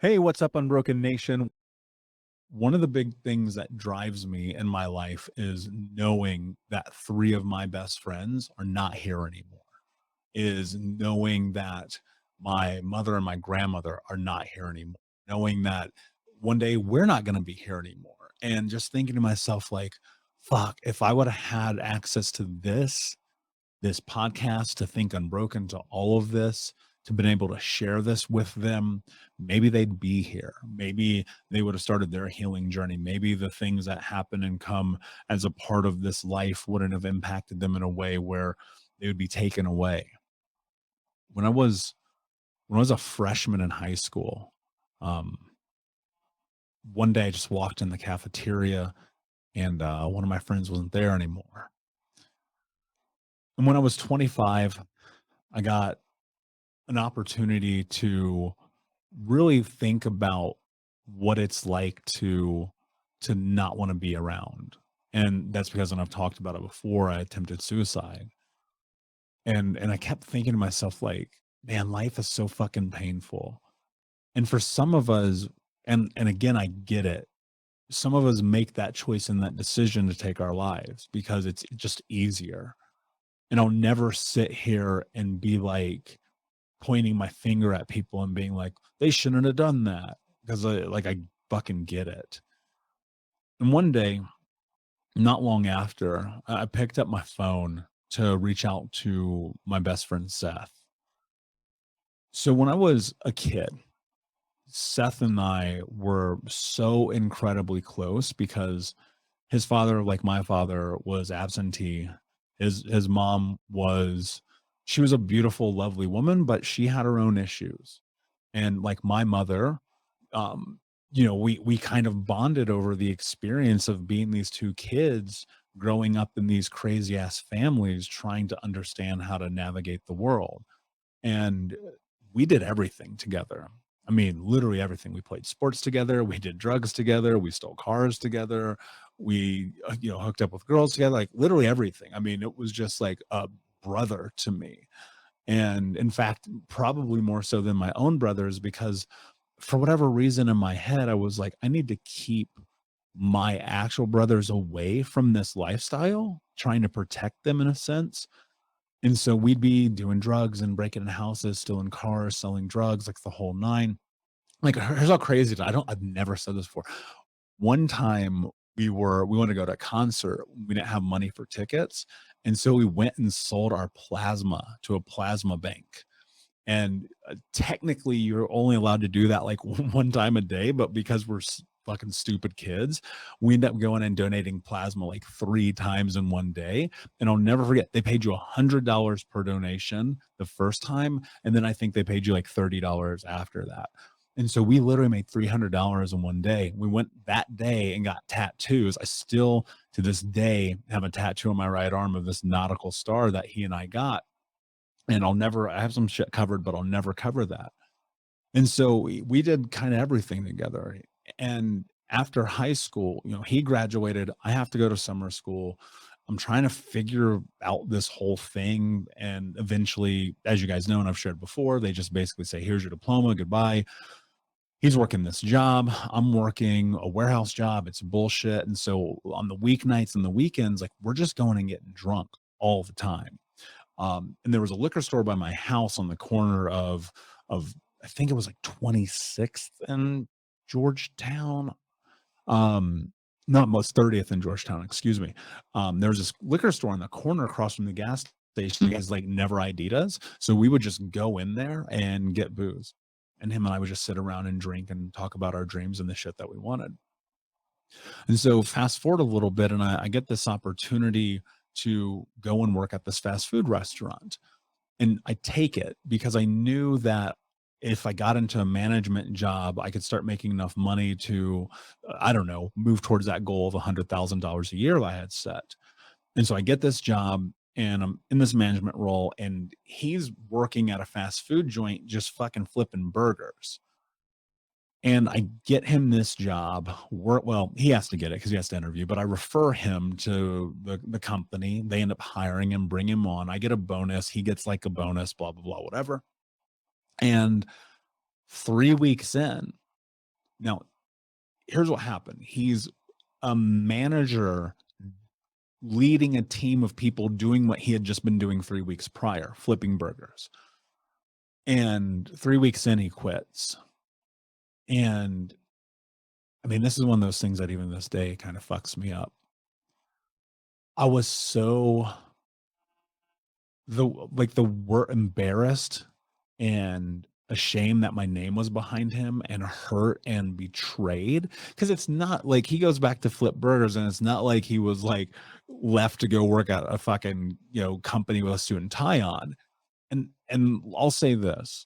Hey, what's up, Unbroken Nation? One of the big things that drives me in my life is knowing that three of my best friends are not here anymore, is knowing that my mother and my grandmother are not here anymore, knowing that one day we're not going to be here anymore. And just thinking to myself, like, fuck, if I would have had access to this podcast, to think unbroken, to all of this, to been able to share this with them, maybe they'd be here. Maybe they would have started their healing journey. Maybe the things that happen and come as a part of this life wouldn't have impacted them in a way where they would be taken away. When I was when I was a freshman in high school, um, one day I just walked in the cafeteria and one of my friends wasn't there anymore. And when I was 25, I got an opportunity to really think about what it's like to not want to be around. And that's because, and I've talked about it before, I attempted suicide. And I kept thinking to myself, like, man, life is so fucking painful. And for some of us, and again, I get it. Some of us make that choice and that decision to take our lives because it's just easier. And I'll never sit here and be like, pointing my finger at people and being like, "They shouldn't have done that," because I fucking get it. And one day, not long after, I picked up my phone to reach out to my best friend, Seth. So when I was a kid, Seth and I were so incredibly close because his father, like my father, was absentee. His mom was she was a beautiful, lovely woman, but she had her own issues. And like my mother, um, we kind of bonded over the experience of being these two kids growing up in these crazy ass families, trying to understand how to navigate the world. And we did everything together. I mean, literally everything. We played sports together. We did drugs together. We stole cars together. We, hooked up with girls together. Like literally everything. I mean, it was just like a brother to me. And in fact, probably more so than my own brothers, because for whatever reason in my head, I was like, I need to keep my actual brothers away from this lifestyle, trying to protect them in a sense. And so we'd be doing drugs and breaking in houses, stealing cars, selling drugs, like the whole nine. Like, here's how crazy it is. I've never said this before. One time we wanted to go to a concert. We didn't have money for tickets. And so we went and sold our plasma to a plasma bank. And technically, you're only allowed to do that like one time a day, but because we're fucking stupid kids, we end up going and donating plasma like three times in one day. And I'll never forget, they paid you $100 per donation the first time, and then I think they paid you like $30 after that. And so we literally made $300 in one day. We went that day and got tattoos. I still, to this day, have a tattoo on my right arm of this nautical star that he and I got. And I have some shit covered, but I'll never cover that. And so we did kind of everything together. And after high school, he graduated. I have to go to summer school. I'm trying to figure out this whole thing. And eventually, as you guys know, and I've shared before, they just basically say, here's your diploma, goodbye. He's working this job. I'm working a warehouse job. It's bullshit. And so on the weeknights and the weekends, like we're just going and getting drunk all the time. And there was a liquor store by my house on the corner of I think it was like 26th and Georgetown. Um, Not most 30th in Georgetown, excuse me. There was this liquor store on the corner across from the gas station. You guys like never ID'd us. So we would just go in there and get booze. And him and I would just sit around and drink and talk about our dreams and the shit that we wanted. And so fast forward a little bit, and I get this opportunity to go and work at this fast food restaurant. And I take it because I knew that if I got into a management job, I could start making enough money to, I don't know, move towards that goal of $100,000 a year that I had set. And so I get this job and I'm in this management role, and he's working at a fast food joint, just fucking flipping burgers. And I get him this job. Well, he has to get it because he has to interview, but I refer him to the company. They end up hiring him, bring him on. I get a bonus. He gets like a bonus, blah, blah, blah, whatever. And 3 weeks in, Now, here's what happened. He's a manager leading a team of people doing what he had just been doing 3 weeks prior, flipping burgers. And 3 weeks in, he quits. And I mean, this is one of those things that even this day kind of fucks me up. I was so the word embarrassed and ashamed that my name was behind him and hurt and betrayed, because it's not like he goes back to flip burgers, and it's not like he was like left to go work at a fucking, company with a suit and tie on. And I'll say this,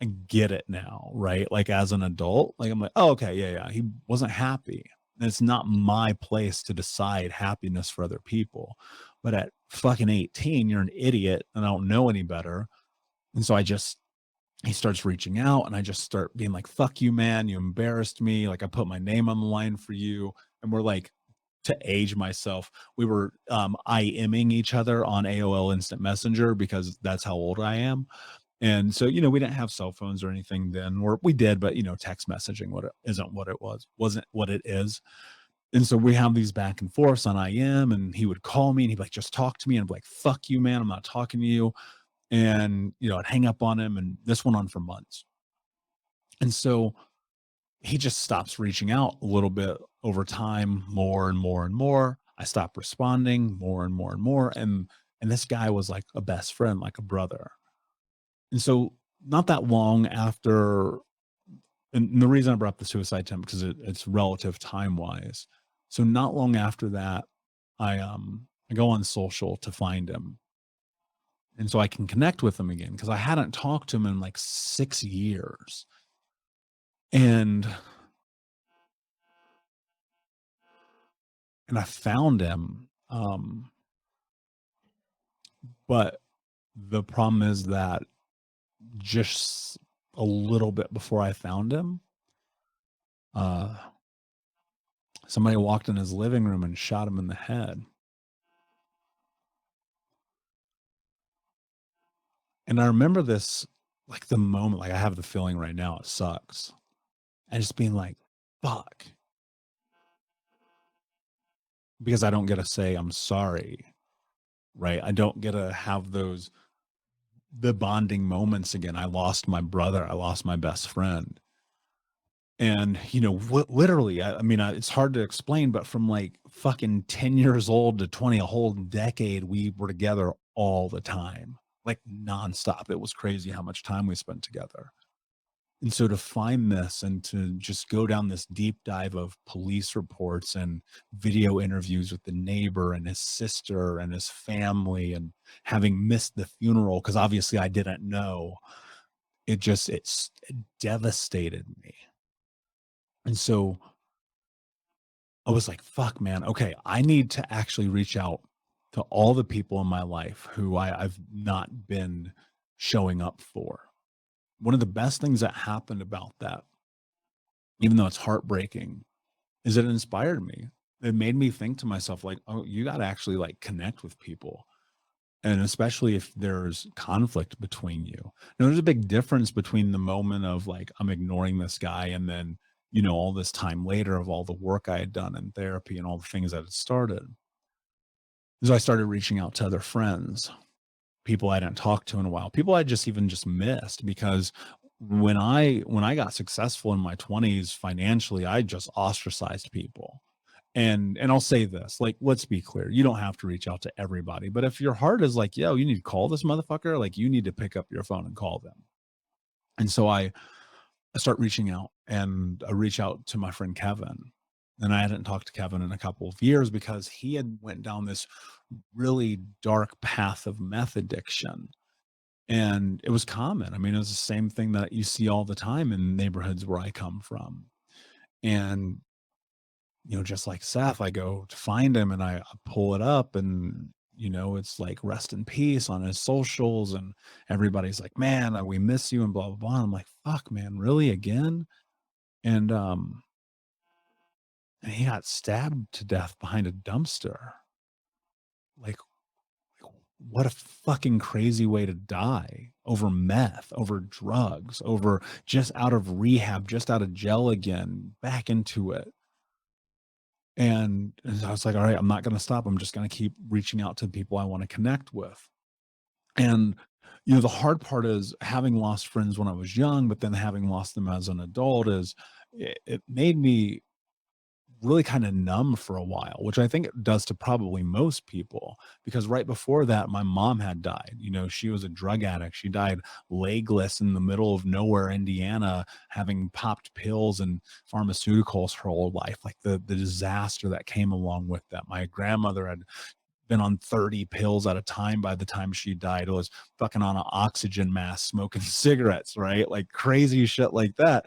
I get it now, right? Like as an adult, like I'm like, oh, okay, yeah, yeah. He wasn't happy. And it's not my place to decide happiness for other people. But at fucking 18, you're an idiot and I don't know any better. And so he starts reaching out and I just start being like, fuck you, man. You embarrassed me. Like I put my name on the line for you. And we're like, to age myself, we were IMing each other on AOL Instant Messenger because that's how old I am. And so, we didn't have cell phones or anything then, or we did, but text messaging wasn't what it is. And so we have these back and forths on IM, and he would call me and he'd be like, just talk to me. And I'd be like, fuck you, man. I'm not talking to you. And, I'd hang up on him, and this went on for months. And so he just stops reaching out a little bit over time, more and more and more. I stopped responding more and more and more. And this guy was like a best friend, like a brother. And so not that long after, and the reason I brought up the suicide attempt because it's relative time wise. So not long after that, I go on social to find him. And so I can connect with him again because I hadn't talked to him in like 6 years. And I found him. But the problem is that just a little bit before I found him, uh, somebody walked in his living room and shot him in the head. And I remember this, like the moment, like I have the feeling right now, it sucks. And just being like, fuck, because I don't get to say I'm sorry, right? I don't get to have the bonding moments again. I lost my brother, I lost my best friend. And, literally, I mean, it's hard to explain, but from like fucking 10 years old to 20, a whole decade, we were together all the time, like nonstop. It was crazy how much time we spent together. And so to find this and to just go down this deep dive of police reports and video interviews with the neighbor and his sister and his family, and having missed the funeral because obviously I didn't know, it devastated me. And so I was like, fuck, man. Okay. I need to actually reach out to all the people in my life who I've not been showing up for. One of the best things that happened about that, even though it's heartbreaking, is it inspired me. It made me think to myself, like, oh, you got to actually like connect with people. And especially if there's conflict between you. Now, there's a big difference between the moment of like, I'm ignoring this guy, and then, all this time later of all the work I had done in therapy and all the things that had started. So I started reaching out to other friends, people I didn't talk to in a while, people I just missed, because when I got successful in my 20s financially, I just ostracized people. And I'll say this, like, let's be clear, you don't have to reach out to everybody, but if your heart is like, yo, you need to call this motherfucker, like you need to pick up your phone and call them. And so I start reaching out, and I reach out to my friend Kevin. And I hadn't talked to Kevin in a couple of years because he had went down this really dark path of meth addiction. And it was common. I mean, it was the same thing that you see all the time in neighborhoods where I come from. And, just like Seth, I go to find him and I pull it up, and, it's like rest in peace on his socials. And everybody's like, man, we miss you and blah, blah, blah. And I'm like, fuck, man, really again? And, and he got stabbed to death behind a dumpster. Like, what a fucking crazy way to die over meth, over drugs, over just out of rehab, just out of jail again, back into it. And I was like, all right, I'm not going to stop. I'm just going to keep reaching out to people I want to connect with. And, the hard part is having lost friends when I was young, but then having lost them as an adult is it made me really kind of numb for a while, which I think it does to probably most people. Because right before that, my mom had died. She was a drug addict. She died legless in the middle of nowhere, Indiana, having popped pills and pharmaceuticals her whole life. Like the disaster that came along with that. My grandmother had been on 30 pills at a time by the time she died. It was fucking on an oxygen mask, smoking cigarettes, right? Like crazy shit like that.